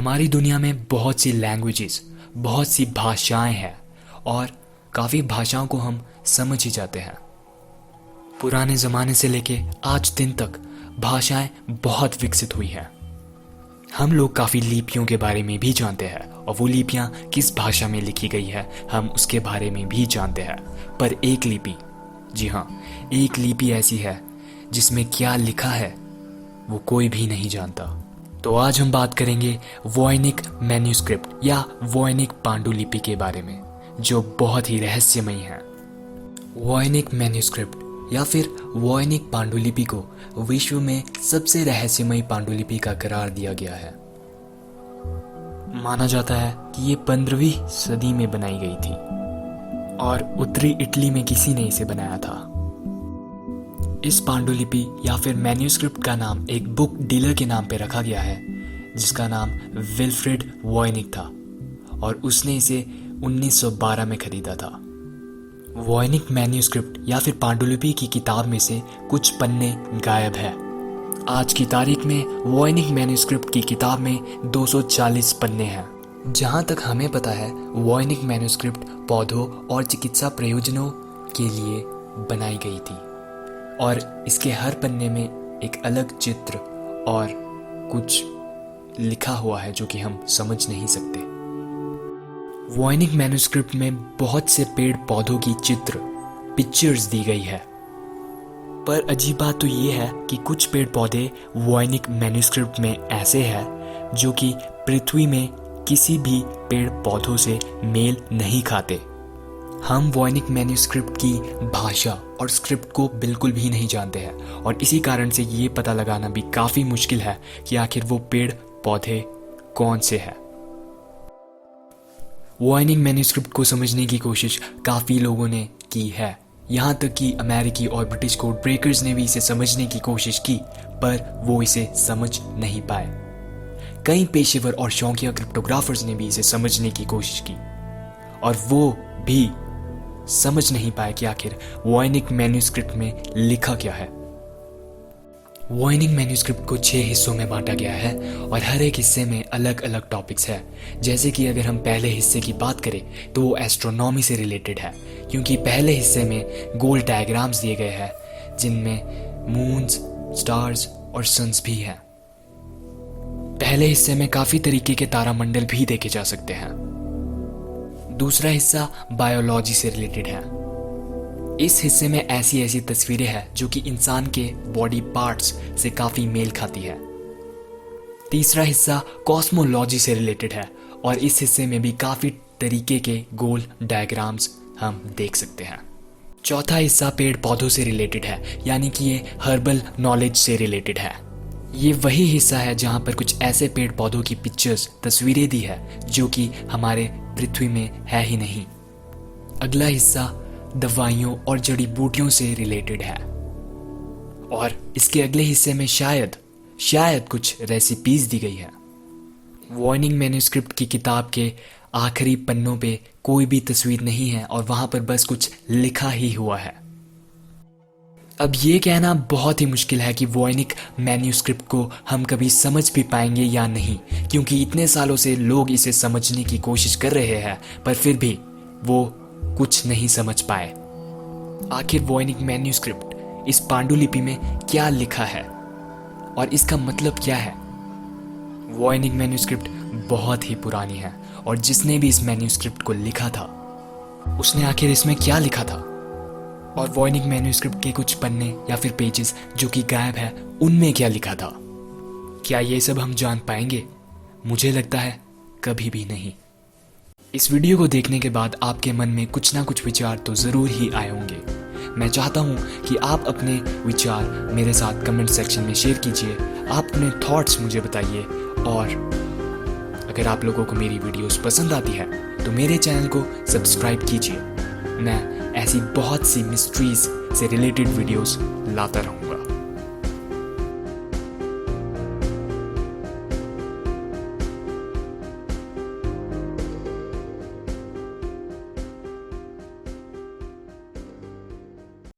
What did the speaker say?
हमारी दुनिया में बहुत सी लैंग्वेजेस, बहुत सी भाषाएं हैं और काफ़ी भाषाओं को हम समझ ही जाते हैं। पुराने ज़माने से लेके आज दिन तक भाषाएं बहुत विकसित हुई हैं। हम लोग काफ़ी लिपियों के बारे में भी जानते हैं और वो लिपियां किस भाषा में लिखी गई है हम उसके बारे में भी जानते हैं। पर एक लिपि, जी हाँ, एक लिपि ऐसी है जिसमें क्या लिखा है वो कोई भी नहीं जानता। तो आज हम बात करेंगे वॉयनिक मैन्यूस्क्रिप्ट या वॉयनिक पांडुलिपि के बारे में, जो बहुत ही रहस्यमयी है। वॉयनिक मैन्यूस्क्रिप्ट या फिर वॉयनिक पांडुलिपि को विश्व में सबसे रहस्यमयी पांडुलिपि का करार दिया गया है। माना जाता है कि ये 15वीं सदी में बनाई गई थी और उत्तरी इटली में किसी ने इसे बनाया था। इस पांडुलिपि या फिर मैन्यूस्क्रिप्ट का नाम एक बुक डीलर के नाम पे रखा गया है जिसका नाम विल्फ्रेड वॉयनिक था और उसने इसे 1912 में खरीदा था। वॉयनिक मैन्यूस्क्रिप्ट या फिर पांडुलिपि की किताब में से कुछ पन्ने गायब है। आज की तारीख में वॉयनिक मैन्यूस्क्रिप्ट की किताब में 240 पन्ने हैं। जहाँ तक हमें पता है वॉयनिक मैन्यूस्क्रिप्ट पौधों और चिकित्सा प्रयोजनों के लिए बनाई गई थी और इसके हर पन्ने में एक अलग चित्र और कुछ लिखा हुआ है जो कि हम समझ नहीं सकते। वॉयनिक मैन्यूस्क्रिप्ट में बहुत से पेड़ पौधों की पिक्चर्स दी गई है। पर अजीब बात तो ये है कि कुछ पेड़ पौधे वॉयनिक मैन्यूस्क्रिप्ट में ऐसे हैं जो कि पृथ्वी में किसी भी पेड़ पौधों से मेल नहीं खाते। हम वॉयनिक मैन्यूस्क्रिप्ट की भाषा और स्क्रिप्ट को बिल्कुल भी नहीं जानते हैं और इसी कारण से ये पता लगाना भी काफ़ी मुश्किल है कि आखिर वो पेड़ पौधे कौन से हैं। वॉयनिक मैन्यूस्क्रिप्ट को समझने की कोशिश काफ़ी लोगों ने की है। यहाँ तक कि अमेरिकी और ब्रिटिश कोड ब्रेकर्स ने भी इसे समझने की कोशिश की, पर वो इसे समझ नहीं पाए। कई पेशेवर और शौकिया क्रिप्टोग्राफर्स ने भी इसे समझने की कोशिश की और वो भी समझ नहीं पाए कि आखिर वॉयनिक मैन्यूस्क्रिप्ट में लिखा क्या है। वॉयनिक मैन्यूस्क्रिप्ट को 6 हिस्सों में बांटा गया है और हर एक हिस्से में अलग अलग टॉपिक्स हैं। जैसे कि अगर हम पहले हिस्से की बात करें तो वो एस्ट्रोनॉमी से रिलेटेड है, क्योंकि पहले हिस्से में गोल डायग्राम्स दिए गए हैं जिनमें मून्स, स्टार्स और सन्स भी हैं। पहले हिस्से में काफ़ी तरीके के तारामंडल भी देखे जा सकते हैं। दूसरा हिस्सा बायोलॉजी से रिलेटेड है। इस हिस्से में ऐसी ऐसी तस्वीरें हैं जो कि इंसान के बॉडी पार्ट्स से काफ़ी मेल खाती है। तीसरा हिस्सा कॉस्मोलॉजी से रिलेटेड है और इस हिस्से में भी काफ़ी तरीके के गोल डायग्राम्स हम देख सकते हैं। चौथा हिस्सा पेड़ पौधों से रिलेटेड है, यानी कि ये हर्बल नॉलेज से रिलेटेड है। ये वही हिस्सा है जहाँ पर कुछ ऐसे पेड़ पौधों की पिक्चर्स, तस्वीरें दी है जो कि हमारे पृथ्वी में है ही नहीं। अगला हिस्सा दवाइयों और जड़ी बूटियों से रिलेटेड है और इसके अगले हिस्से में शायद कुछ रेसिपीज दी गई है। वॉयनिक मैन्यूस्क्रिप्ट की किताब के आखिरी पन्नों पे कोई भी तस्वीर नहीं है और वहां पर बस कुछ लिखा ही हुआ है। अब ये कहना बहुत ही मुश्किल है कि वॉयनिक मैन्यूस्क्रिप्ट को हम कभी समझ भी पाएंगे या नहीं, क्योंकि इतने सालों से लोग इसे समझने की कोशिश कर रहे हैं पर फिर भी वो कुछ नहीं समझ पाए। आखिर वॉयनिक मैन्यूस्क्रिप्ट, इस पांडुलिपि में क्या लिखा है और इसका मतलब क्या है। वॉयनिक मैन्यूस्क्रिप्ट बहुत ही पुरानी है और जिसने भी इस मैन्यूस्क्रिप्ट को लिखा था उसने आखिर इसमें क्या लिखा था और वॉयनिक मैन्यूस्क्रिप्ट के कुछ पन्ने या फिर पेजेस जो कि गायब है उनमें क्या लिखा था। क्या ये सब हम जान पाएंगे? मुझे लगता है कभी भी नहीं। इस वीडियो को देखने के बाद आपके मन में कुछ ना कुछ विचार तो ज़रूर ही आए होंगे। मैं चाहता हूँ कि आप अपने विचार मेरे साथ कमेंट सेक्शन में शेयर कीजिए। आप अपने थॉट्स मुझे बताइए और अगर आप लोगों को मेरी वीडियोस पसंद आती है तो मेरे चैनल को सब्सक्राइब कीजिए। मैं ऐसी बहुत सी मिस्ट्रीज से रिलेटेड वीडियोस लाता रहूँगा।